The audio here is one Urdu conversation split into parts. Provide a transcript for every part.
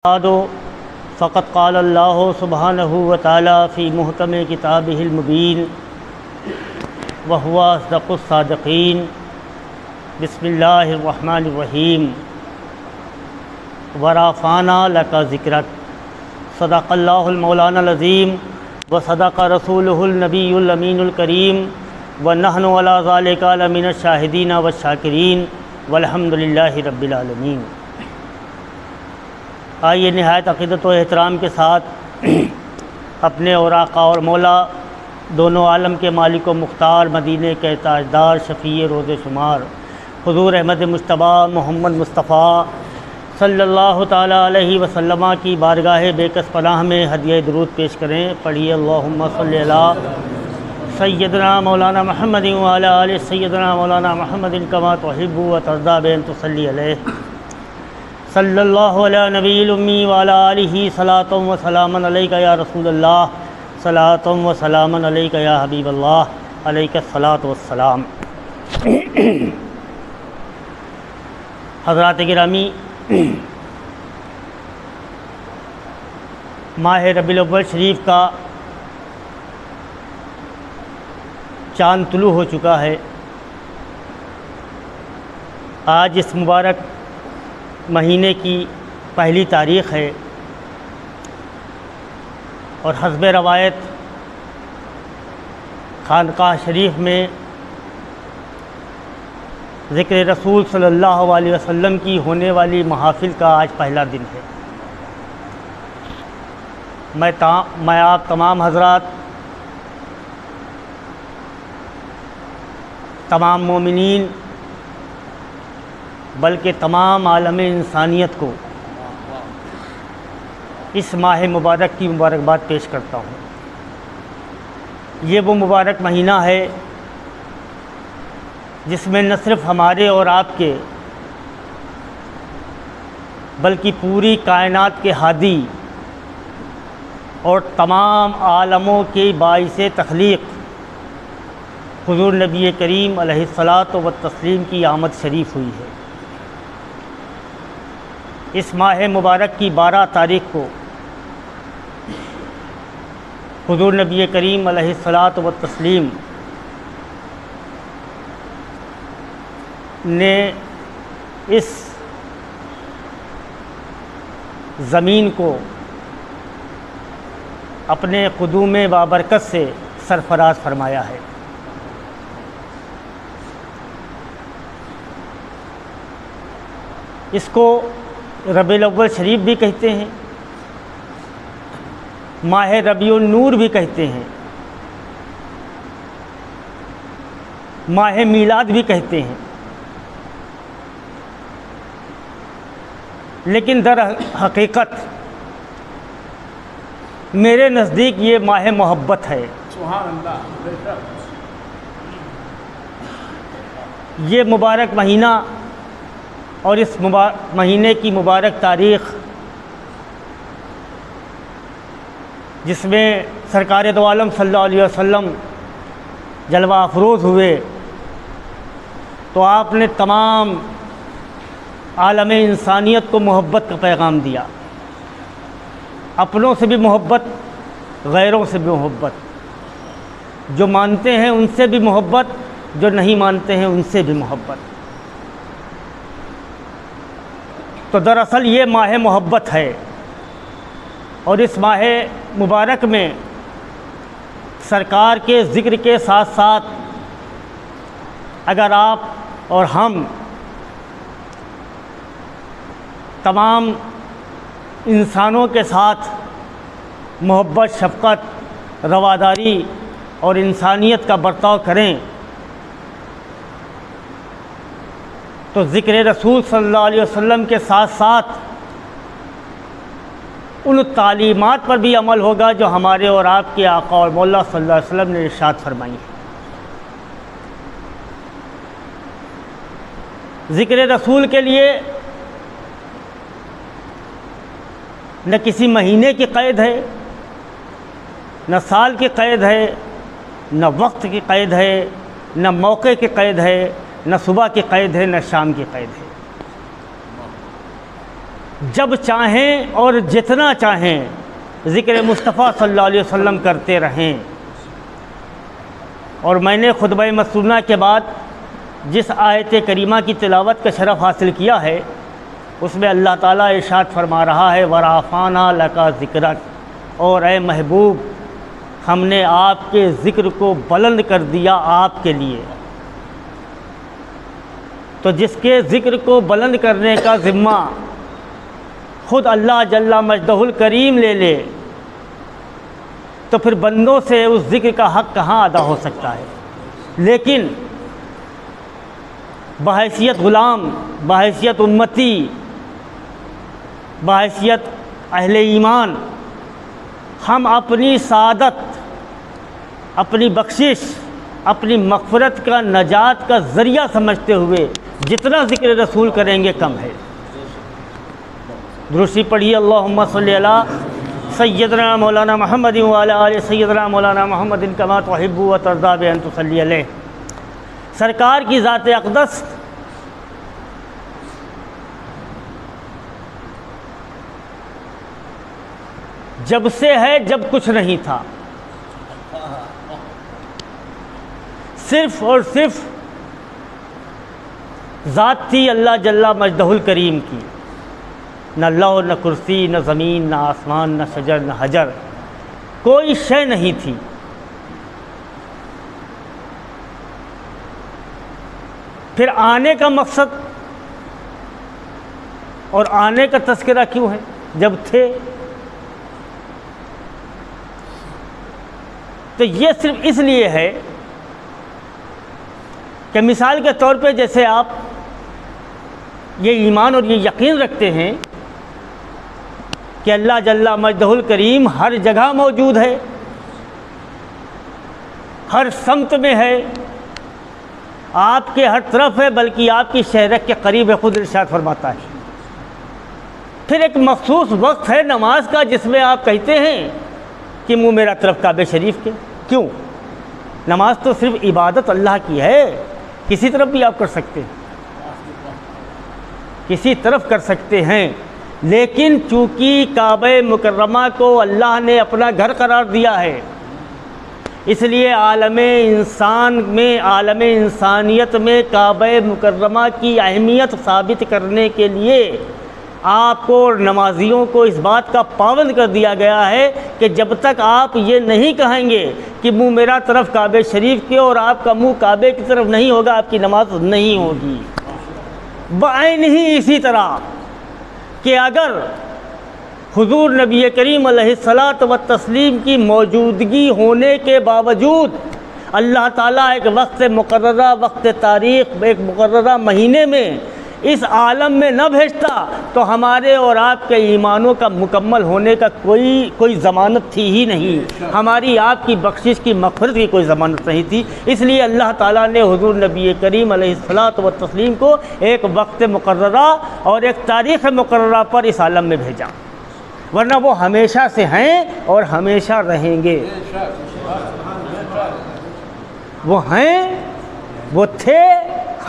فقط قال اللہ سبحانہ وتعالی فی محکم کتابہ المبین وہو اصدق الصادقین بسم اللہ الرحمن الرحیم ورفعنا لک ذکرک صدق اللہ المولانا العظیم وصدق رسولہ النبی الامین الکریم ونحن علی ذلک لمن الشاہدین والشاکرین والحمد للہ رب العالمین۔ آئیے نہایت عقیدت و احترام کے ساتھ اپنے اور آقا اور مولا دونوں عالم کے مالک و مختار مدینے کے تاجدار شفیع روز شمار حضور احمد مجتبیٰ محمد مصطفیٰ صلی اللہ تعالیٰ علیہ وسلم کی بارگاہ بے کس پناہ میں ہدیہ درود پیش کریں۔ پڑھیے اللہم صلی علی سیدنا مولانا محمد وعلی آل سیدنا مولانا محمد کما تحب و ترضی بین تصلی علیہ صلی اللہ علیہ نبی الامی وعلی آلہ صلاۃ و سلام علیک یا رسول اللہ صلاۃ و سلام علیک یا حبیب اللہ علیک الصلاۃ والسلام۔ حضرات گرامی، ماہ ربیع الاول شریف کا چاند طلوع ہو چکا ہے۔ آج اس مبارک مہینے کی پہلی تاریخ ہے اور حسب روایت خانقاہ شریف میں ذکر رسول صلی اللہ علیہ وسلم کی ہونے والی محافل کا آج پہلا دن ہے۔ میں آپ تمام حضرات، تمام مومنین، بلکہ تمام عالم انسانیت کو اس ماہ مبارک کی مبارکباد پیش کرتا ہوں۔ یہ وہ مبارک مہینہ ہے جس میں نہ صرف ہمارے اور آپ کے بلکہ پوری کائنات کے ہادی اور تمام عالموں کے باعث تخلیق حضور نبی کریم علیہ الصلاۃ والتسلیم کی آمد شریف ہوئی ہے۔ اس ماہ مبارک کی 12 تاریخ کو حضور نبی کریم علیہ الصلاۃ والتسلیم نے اس زمین کو اپنے قدوم بابرکت سے سرفراز فرمایا ہے۔ اس کو ربیع الاول شریف بھی کہتے ہیں، ماہ ربیع النور بھی کہتے ہیں، ماہ میلاد بھی کہتے ہیں، لیکن در حقیقت میرے نزدیک یہ ماہ محبت ہے۔ سبحان اللہ۔ یہ مبارک مہینہ اور اس مہینے کی مبارک تاریخ جس میں سرکار دو عالم صلی اللہ علیہ وسلم جلوہ افروز ہوئے، تو آپ نے تمام عالم انسانیت کو محبت کا پیغام دیا، اپنوں سے بھی محبت، غیروں سے بھی محبت، جو مانتے ہیں ان سے بھی محبت، جو نہیں مانتے ہیں ان سے بھی محبت۔ تو دراصل یہ ماہ محبت ہے، اور اس ماہ مبارک میں سرکار کے ذکر کے ساتھ ساتھ اگر آپ اور ہم تمام انسانوں کے ساتھ محبت، شفقت، رواداری اور انسانیت کا برتاؤ کریں تو ذکر رسول صلی اللہ علیہ وسلم کے ساتھ ساتھ ان تعلیمات پر بھی عمل ہوگا جو ہمارے اور آپ کے آقا اور مولا صلی اللہ علیہ وسلم نے ارشاد فرمائی ہے۔ ذکر رسول کے لیے نہ کسی مہینے کی قید ہے، نہ سال کی قید ہے، نہ وقت کی قید ہے، نہ موقع کی قید ہے، نہ صبح کی قید ہے، نہ شام کی قید ہے۔ جب چاہیں اور جتنا چاہیں ذکر مصطفیٰ صلی اللہ علیہ وسلم کرتے رہیں۔ اور میں نے خطبہ مسنونہ کے بعد جس آیت کریمہ کی تلاوت کا شرف حاصل کیا ہے اس میں اللہ تعالیٰ ارشاد فرما رہا ہے وَرَفَعْنَا لَكَ ذِكْرَكَ، اور اے محبوب ہم نے آپ کے ذکر کو بلند کر دیا آپ کے لیے۔ تو جس کے ذکر کو بلند کرنے کا ذمہ خود اللہ جل مجدہ الکریم لے لے تو پھر بندوں سے اس ذکر کا حق کہاں ادا ہو سکتا ہے؟ لیکن بحیثیت غلام، بحیثیت امتی، بحیثیت اہل ایمان ہم اپنی سعادت، اپنی بخشش، اپنی مغفرت کا، نجات کا ذریعہ سمجھتے ہوئے جتنا ذکر رسول کریں گے کم ہے۔ درستی پڑھیے اللہم صلی علی سیدنا مولانا محمد وعلی آل سیدنا مولانا محمد کما تحب و ترضی بان تصلی علیہ۔ سرکار کی ذات اقدس جب سے ہے جب کچھ نہیں تھا، صرف اور صرف ذات تھی اللہ جل مجدہ الکریم کی، نہ لوح، نہ کرسی، نہ زمین، نہ آسمان، نہ شجر، نہ حجر، کوئی شے نہیں تھی۔ پھر آنے کا مقصد اور آنے کا تذکرہ کیوں ہے جب تھے؟ تو یہ صرف اس لیے ہے کہ مثال کے طور پہ جیسے آپ یہ ایمان اور یہ یقین رکھتے ہیں کہ اللہ جل مجدہ الکریم ہر جگہ موجود ہے، ہر سمت میں ہے، آپ کے ہر طرف ہے، بلکہ آپ کی شہرک کے قریب ہے، خود ارشاد فرماتا ہے۔ پھر ایک مخصوص وقت ہے نماز کا جس میں آپ کہتے ہیں کہ منہ میرا طرف کعبہ شریف کے۔ کیوں؟ نماز تو صرف عبادت اللہ کی ہے، کسی طرف بھی آپ کر سکتے ہیں، کسی طرف کر سکتے ہیں، لیکن چونکہ کعبہ مکرمہ کو اللہ نے اپنا گھر قرار دیا ہے، اس لیے عالم انسان میں، عالم انسانیت میں کعبہ مکرمہ کی اہمیت ثابت کرنے کے لیے آپ کو اور نمازیوں کو اس بات کا پابند کر دیا گیا ہے کہ جب تک آپ یہ نہیں کہیں گے کہ منہ میرا طرف کعبہ شریف کے اور آپ کا منہ کعبے کی طرف نہیں ہوگا، آپ کی نماز نہیں ہوگی۔ بعین ہی اسی طرح کہ اگر حضور نبی کریم علیہ الصلاۃ والتسلیم کی موجودگی ہونے کے باوجود اللہ تعالیٰ ایک وقت مقررہ، وقت تاریخ، ایک مقررہ مہینے میں اس عالم میں نہ بھیجتا تو ہمارے اور آپ کے ایمانوں کا مکمل ہونے کا کوئی ضمانت تھی ہی نہیں، ہماری آپ کی بخشش کی مغفرت کی کوئی ضمانت نہیں تھی۔ اس لیے اللہ تعالیٰ نے حضور نبی کریم علیہ الصلاۃ والتسلیم کو ایک وقت مقررہ اور ایک تاریخ مقررہ پر اس عالم میں بھیجا، ورنہ وہ ہمیشہ سے ہیں اور ہمیشہ رہیں گے۔ وہ ہیں، وہ تھے،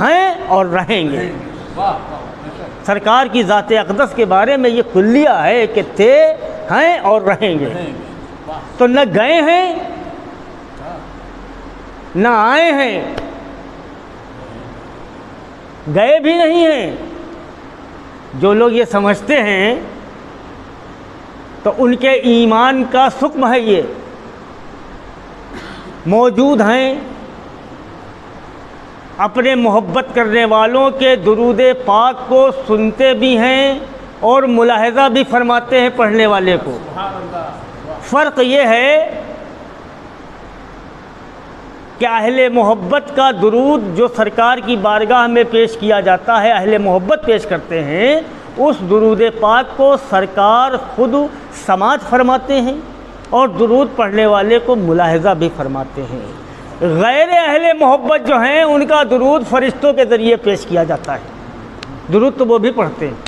ہیں اور رہیں گے۔ سرکار کی ذات اقدس کے بارے میں یہ کلیہ ہے کہ تھے، ہیں اور رہیں گے۔ تو نہ گئے ہیں نہ آئے ہیں، گئے بھی نہیں ہیں۔ جو لوگ یہ سمجھتے ہیں تو ان کے ایمان کا سقم ہے، یہ موجود ہیں، اپنے محبت کرنے والوں کے درود پاک کو سنتے بھی ہیں اور ملاحظہ بھی فرماتے ہیں پڑھنے والے کو۔ فرق یہ ہے کہ اہل محبت کا درود جو سرکار کی بارگاہ میں پیش کیا جاتا ہے، اہل محبت پیش کرتے ہیں، اس درود پاک کو سرکار خود سماعت فرماتے ہیں اور درود پڑھنے والے کو ملاحظہ بھی فرماتے ہیں۔ غیر اہل محبت جو ہیں ان کا درود فرشتوں کے ذریعے پیش کیا جاتا ہے، درود تو وہ بھی پڑھتے ہیں،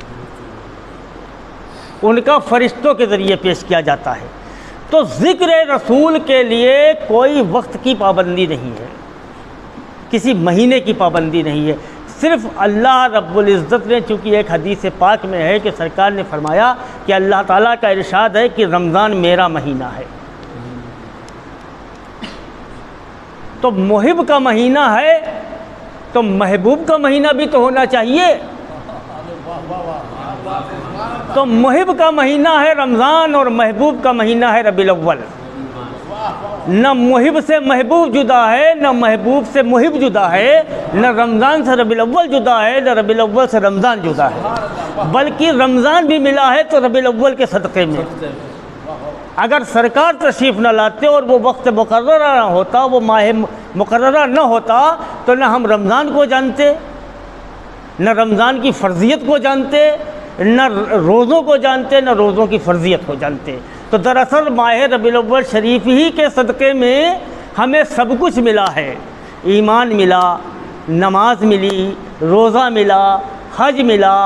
ان کا فرشتوں کے ذریعے پیش کیا جاتا ہے۔ تو ذکر رسول کے لیے کوئی وقت کی پابندی نہیں ہے، کسی مہینے کی پابندی نہیں ہے، صرف اللہ رب العزت نے، چونکہ ایک حدیث پاک میں ہے کہ سرکار نے فرمایا کہ اللہ تعالیٰ کا ارشاد ہے کہ رمضان میرا مہینہ ہے، تو محب کا مہینہ ہے تو محبوب کا مہینہ بھی تو ہونا چاہیے. تو محب کا مہینہ ہے رمضان اور محبوب کا مہینہ ہے ربیع الاول. نہ محب سے محبوب جدا ہے، نہ محبوب سے محب جدا ہے، نہ رمضان سے ربیع الاول جدا ہے، نہ ربیع الاول سے رمضان جدا ہے، بلکہ رمضان بھی ملا ہے تو ربیع الاول کے صدقے میں. اگر سرکار تشریف نہ لاتے اور وہ وقت مقررہ نہ ہوتا، وہ ماہ مقررہ نہ ہوتا، تو نہ ہم رمضان کو جانتے، نہ رمضان کی فرضیت کو جانتے، نہ روزوں کو جانتے، نہ روزوں کی فرضیت کو جانتے. تو دراصل ماہ ربیع الاول شریف ہی کے صدقے میں ہمیں سب کچھ ملا ہے. ایمان ملا، نماز ملی، روزہ ملا، حج ملا،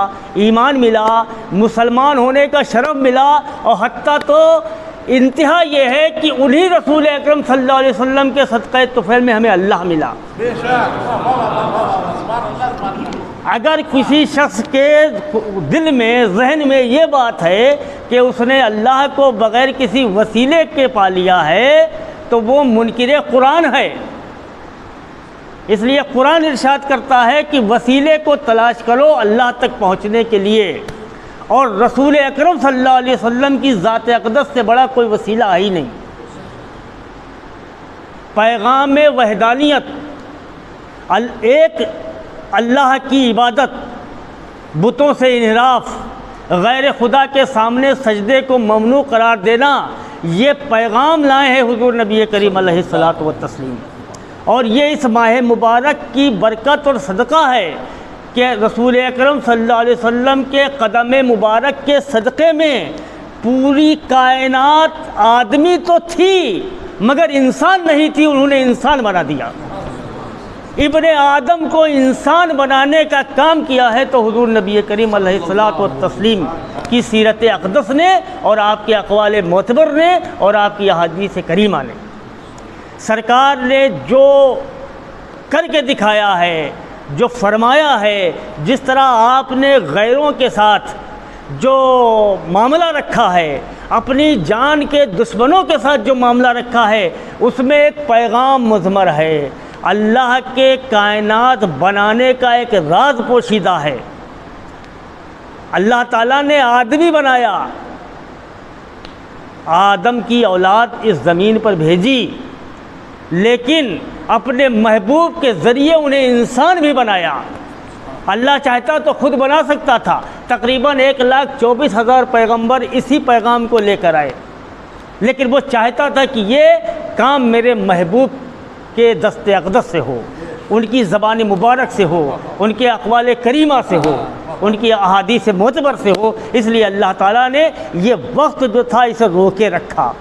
ایمان ملا، مسلمان ہونے کا شرف ملا، اور حتیٰ تو انتہا یہ ہے کہ انہی رسول اکرم صلی اللہ علیہ وسلم کے صدقہ طفیل میں ہمیں اللہ ملا. اگر کسی شخص کے دل میں، ذہن میں یہ بات ہے کہ اس نے اللہ کو بغیر کسی وسیلے کے پا لیا ہے تو وہ منکر قرآن ہے. اس لیے قرآن ارشاد کرتا ہے کہ وسیلے کو تلاش کرو اللہ تک پہنچنے کے لیے، اور رسول اکرم صلی اللہ علیہ وسلم کی ذات اقدس سے بڑا کوئی وسیلہ ہی نہیں. پیغام وحدانیت، ایک اللہ کی عبادت، بتوں سے انحراف، غیر خدا کے سامنے سجدے کو ممنوع قرار دینا، یہ پیغام لائے ہیں حضور نبی کریم علیہ الصلاۃ والتسلیم. اور یہ اس ماہ مبارک کی برکت اور صدقہ ہے کہ رسول اکرم صلی اللہ علیہ وسلم کے قدم مبارک کے صدقے میں پوری کائنات آدمی تو تھی مگر انسان نہیں تھی، انہوں نے انسان بنا دیا. ابن آدم کو انسان بنانے کا کام کیا ہے تو حضور نبی کریم علیہ الصلاۃ والتسلیم کی سیرت اقدس نے، اور آپ کے اقوال معتبر نے، اور آپ کی احادیث کریمہ نے. سرکار نے جو کر کے دکھایا ہے، جو فرمایا ہے، جس طرح آپ نے غیروں کے ساتھ جو معاملہ رکھا ہے، اپنی جان کے دشمنوں کے ساتھ جو معاملہ رکھا ہے، اس میں ایک پیغام مضمر ہے. اللہ کے کائنات بنانے کا ایک راز پوشیدہ ہے. اللہ تعالیٰ نے آدمی بنایا، آدم کی اولاد اس زمین پر بھیجی، لیکن اپنے محبوب کے ذریعے انہیں انسان بھی بنایا. اللہ چاہتا تو خود بنا سکتا تھا. تقریباً 1,24,000 پیغمبر اسی پیغام کو لے کر آئے، لیکن وہ چاہتا تھا کہ یہ کام میرے محبوب کے دست اقدس سے ہو، ان کی زبان مبارک سے ہو، ان کے اقوال کریمہ سے ہو، ان کی احادیث معتبر سے ہو. اس لیے اللہ تعالیٰ نے یہ وقت جو تھا اسے روکے رکھا.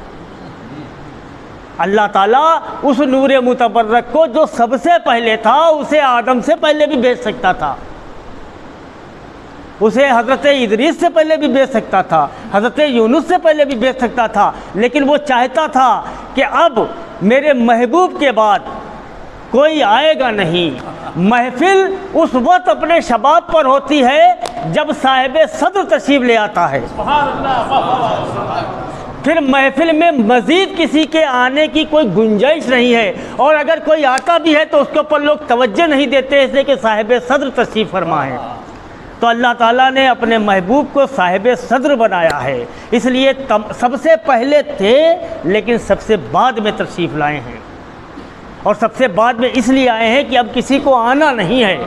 اللہ تعالیٰ اس نور متبرک کو جو سب سے پہلے تھا، اسے آدم سے پہلے بھی بھیج سکتا تھا، اسے حضرت ادریس سے پہلے بھی بھیج سکتا تھا، حضرت یونس سے پہلے بھی بھیج سکتا تھا، لیکن وہ چاہتا تھا کہ اب میرے محبوب کے بعد کوئی آئے گا نہیں. محفل اس وقت اپنے شباب پر ہوتی ہے جب صاحب صدر تشریف لے آتا ہے. پھر محفل میں مزید کسی کے آنے کی کوئی گنجائش نہیں ہے، اور اگر کوئی آتا بھی ہے تو اس کے اوپر لوگ توجہ نہیں دیتے، اس لیے کہ صاحب صدر تشریف فرما ہے. تو اللہ تعالیٰ نے اپنے محبوب کو صاحب صدر بنایا ہے. اس لیے سب سے پہلے تھے لیکن سب سے بعد میں تشریف لائے ہیں، اور سب سے بعد میں اس لیے آئے ہیں کہ اب کسی کو آنا نہیں ہے.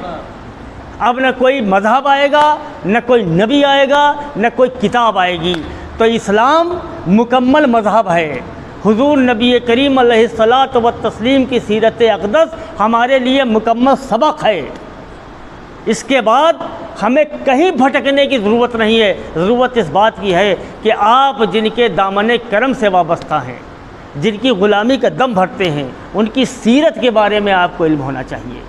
اب نہ کوئی مذہب آئے گا، نہ کوئی نبی آئے گا، نہ کوئی کتاب آئے گی. تو اسلام مکمل مذہب ہے. حضور نبی کریم علیہ الصلاۃ والتسلیم کی سیرت اقدس ہمارے لیے مکمل سبق ہے. اس کے بعد ہمیں کہیں بھٹکنے کی ضرورت نہیں ہے. ضرورت اس بات کی ہے کہ آپ جن کے دامن کرم سے وابستہ ہیں، جن کی غلامی کا دم بھرتے ہیں، ان کی سیرت کے بارے میں آپ کو علم ہونا چاہیے.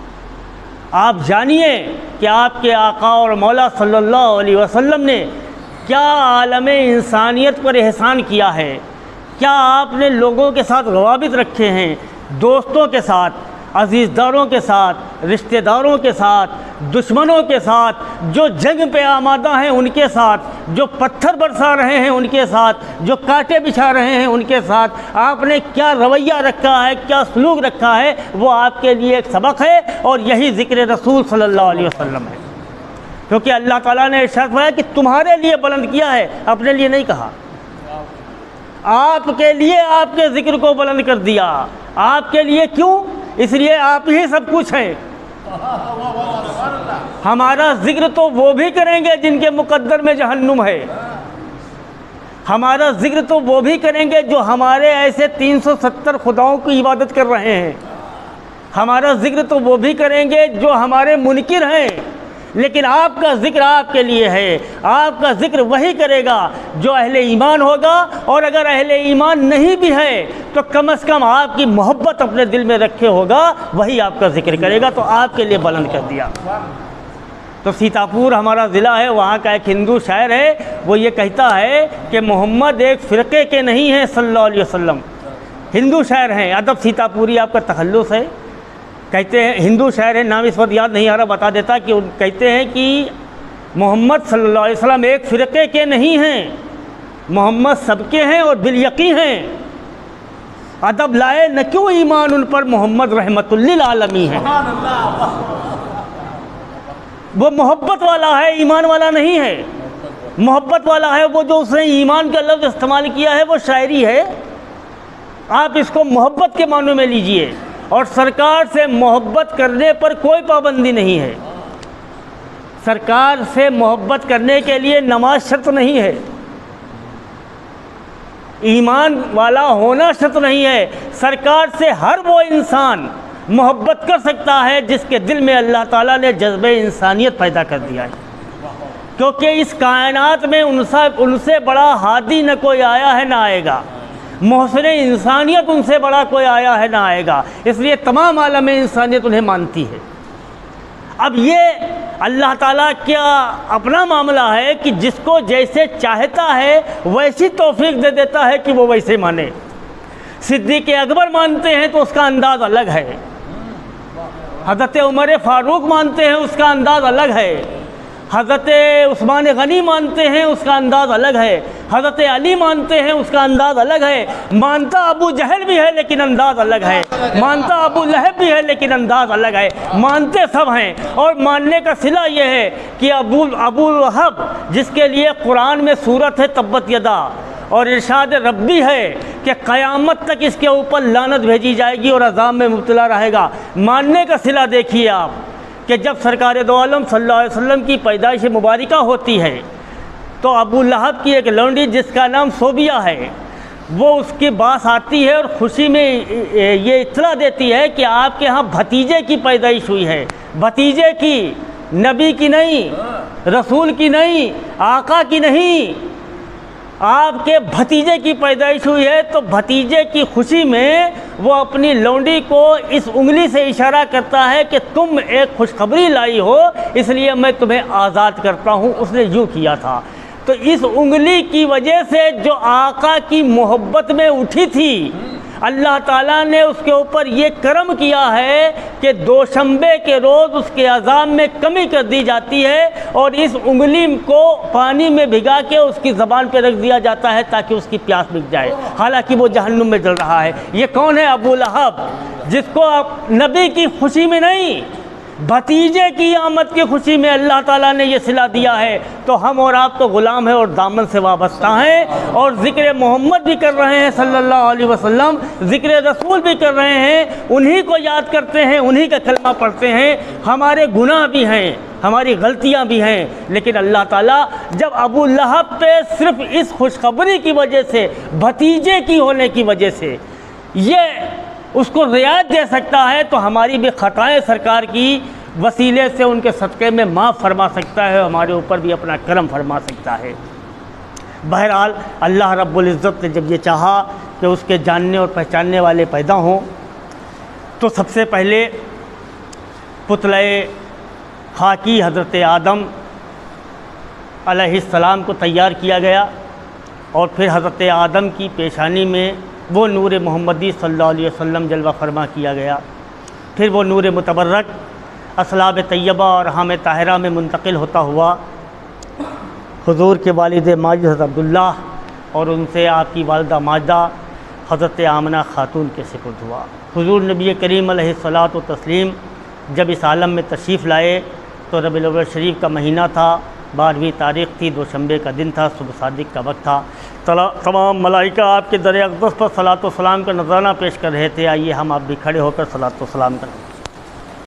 آپ جانیے کہ آپ کے آقا اور مولا صلی اللہ علیہ وسلم نے کیا عالم انسانیت پر احسان کیا ہے، کیا آپ نے لوگوں کے ساتھ روابط رکھے ہیں، دوستوں کے ساتھ، عزیزداروں کے ساتھ، رشتہ داروں کے ساتھ، دشمنوں کے ساتھ، جو جنگ پہ آمادہ ہیں ان کے ساتھ، جو پتھر برسا رہے ہیں ان کے ساتھ، جو کانٹے بچھا رہے ہیں ان کے ساتھ آپ نے کیا رویہ رکھا ہے، کیا سلوک رکھا ہے، وہ آپ کے لیے ایک سبق ہے، اور یہی ذکر رسول صلی اللہ علیہ وسلم ہے۔ کیونکہ اللہ تعالیٰ نے ارشاد فرمایا کہ تمہارے لیے بلند کیا ہے، اپنے لیے نہیں کہا، آپ کے لیے آپ کے ذکر کو بلند کر دیا۔ آپ کے لیے کیوں؟ اس لیے آپ ہی سب کچھ ہیں۔ ہمارا ذکر تو وہ بھی کریں گے جن کے مقدر میں جہنم ہے، ہمارا ذکر تو وہ بھی کریں گے جو ہمارے ایسے 370 خداؤں کی عبادت کر رہے ہیں، ہمارا ذکر تو وہ بھی کریں گے جو ہمارے منکر ہیں، لیکن آپ کا ذکر آپ کے لیے ہے۔ آپ کا ذکر وہی کرے گا جو اہل ایمان ہوگا، اور اگر اہل ایمان نہیں بھی ہے تو کم از کم آپ کی محبت اپنے دل میں رکھے ہوگا، وہی آپ کا ذکر کرے گا، تو آپ کے لیے بلند کر دیا۔ تو سیتاپور ہمارا ضلع ہے، وہاں کا ایک ہندو شاعر ہے، وہ یہ کہتا ہے کہ محمد ایک فرقے کے نہیں ہیں صلی اللہ علیہ وسلم۔ ہندو شاعر ہیں، ادب سیتاپوری آپ کا تخلص ہے۔ کہتے ہیں، ہندو شاعر ہیں، نام اس وقت یاد نہیں آ رہا، بتا دیتا کہ کہتے ہیں کہ محمد صلی اللہ علیہ وسلم ایک فرقے کے نہیں ہیں، محمد سب کے ہیں اور بالیقین ہیں۔ ادب لائے نہ کیوں ایمان ان پر، محمد رحمت للعالمین ہے۔ وہ محبت والا ہے، ایمان والا نہیں ہے۔ محبت والا ہے وہ جو اس نے ایمان کا لفظ استعمال کیا ہے، وہ شاعری ہے، آپ اس کو محبت کے معنوں میں لیجئے۔ اور سرکار سے محبت کرنے پر کوئی پابندی نہیں ہے، سرکار سے محبت کرنے کے لیے نماز شرط نہیں ہے، ایمان والا ہونا شرط نہیں ہے۔ سرکار سے ہر وہ انسان محبت کر سکتا ہے جس کے دل میں اللہ تعالیٰ نے جذبہ انسانیت پیدا کر دیا ہے، کیونکہ اس کائنات میں ان سے بڑا ہادی نہ کوئی آیا ہے نہ آئے گا، محسن انسانیت ان سے بڑا کوئی آیا ہے نہ آئے گا، اس لیے تمام عالم انسانیت انہیں مانتی ہے۔ اب یہ اللہ تعالیٰ کیا اپنا معاملہ ہے کہ جس کو جیسے چاہتا ہے ویسی توفیق دے دیتا ہے کہ وہ ویسے مانے۔ صدیق اکبر مانتے ہیں تو اس کا انداز الگ ہے، حضرت عمر فاروق مانتے ہیں اس کا انداز الگ ہے، حضرت عثمان غنی مانتے ہیں اس کا انداز الگ ہے، حضرت علی مانتے ہیں اس کا انداز الگ ہے، مانتا ابو جہل بھی ہے لیکن انداز الگ ہے، مانتا ابو لہب بھی ہے لیکن انداز الگ ہے، مانتے سب ہیں۔ اور ماننے کا صلہ یہ ہے کہ ابو لہب جس کے لیے قرآن میں سورت ہے تبت یدا، اور ارشاد ربی ہے کہ قیامت تک اس کے اوپر لعنت بھیجی جائے گی اور عذاب میں مبتلا رہے گا، ماننے کا صلہ دیکھیے آپ کہ جب سرکار دو عالم صلی اللہ علیہ وسلم کی پیدائش مبارکہ ہوتی ہے تو ابو لہب کی ایک لونڈی جس کا نام صوبیہ ہے، وہ اس کی باس آتی ہے اور خوشی میں یہ اطلاع دیتی ہے کہ آپ کے ہاں بھتیجے کی پیدائش ہوئی ہے، بھتیجے کی، نبی کی نہیں، رسول کی نہیں، آقا کی نہیں، آپ کے بھتیجے کی پیدائش ہوئی ہے۔ تو بھتیجے کی خوشی میں وہ اپنی لونڈی کو اس انگلی سے اشارہ کرتا ہے کہ تم ایک خوشخبری لائی ہو، اس لیے میں تمہیں آزاد کرتا ہوں، اس نے یوں کیا تھا۔ تو اس انگلی کی وجہ سے جو آقا کی محبت میں اٹھی تھی، اللہ تعالیٰ نے اس کے اوپر یہ کرم کیا ہے کہ دوشنبے کے روز اس کے عذاب میں کمی کر دی جاتی ہے، اور اس انگلی کو پانی میں بھگا کے اس کی زبان پہ رکھ دیا جاتا ہے تاکہ اس کی پیاس مٹ جائے، حالانکہ وہ جہنم میں جل رہا ہے۔ یہ کون ہے؟ ابو لہب، جس کو نبی کی خوشی میں نہیں، بھتیجے کی آمد کی خوشی میں اللہ تعالیٰ نے یہ صلہ دیا ہے۔ تو ہم اور آپ تو غلام ہیں اور دامن سے وابستہ ہیں، اور ذکر محمد بھی کر رہے ہیں صلی اللہ علیہ وسلم، ذکر رسول بھی کر رہے ہیں، انہی کو یاد کرتے ہیں، انہی کا کلمہ پڑھتے ہیں۔ ہمارے گناہ بھی ہیں، ہماری غلطیاں بھی ہیں، لیکن اللہ تعالیٰ جب ابو لہب پہ صرف اس خوشخبری کی وجہ سے، بھتیجے کی ہونے کی وجہ سے یہ اس کو رعایت دے سکتا ہے، تو ہماری بھی خطائیں سرکار کی وسیلے سے ان کے صدقے میں معاف فرما سکتا ہے، ہمارے اوپر بھی اپنا کرم فرما سکتا ہے۔ بہرحال اللہ رب العزت نے جب یہ چاہا کہ اس کے جاننے اور پہچاننے والے پیدا ہوں، تو سب سے پہلے پتلے خاکی حضرت آدم علیہ السلام کو تیار کیا گیا، اور پھر حضرت آدم کی پیشانی میں وہ نور محمدی صلی اللہ علیہ وسلم جلوہ فرما کیا گیا، پھر وہ نور متبرک اصلاب طیبہ اور حام طاہرہ میں منتقل ہوتا ہوا حضور کے والد ماجد حضرت عبداللہ اور ان سے آپ کی والدہ ماجدہ حضرت آمنہ خاتون کے سپرد ہوا۔ حضور نبی کریم علیہ الصلاۃ والتسلیم جب اس عالم میں تشریف لائے تو ربیع الاول شریف کا مہینہ تھا، 12ویں تاریخ تھی، دوشنبے کا دن تھا، صبح صادق کا وقت تھا۔ تمام ملائکہ آپ کے در اقدس پر صلاۃ و سلام کا نذرانہ پیش کر رہے تھے۔ آئیے ہم آپ بھی کھڑے ہو کر صلاۃ و سلام کریں۔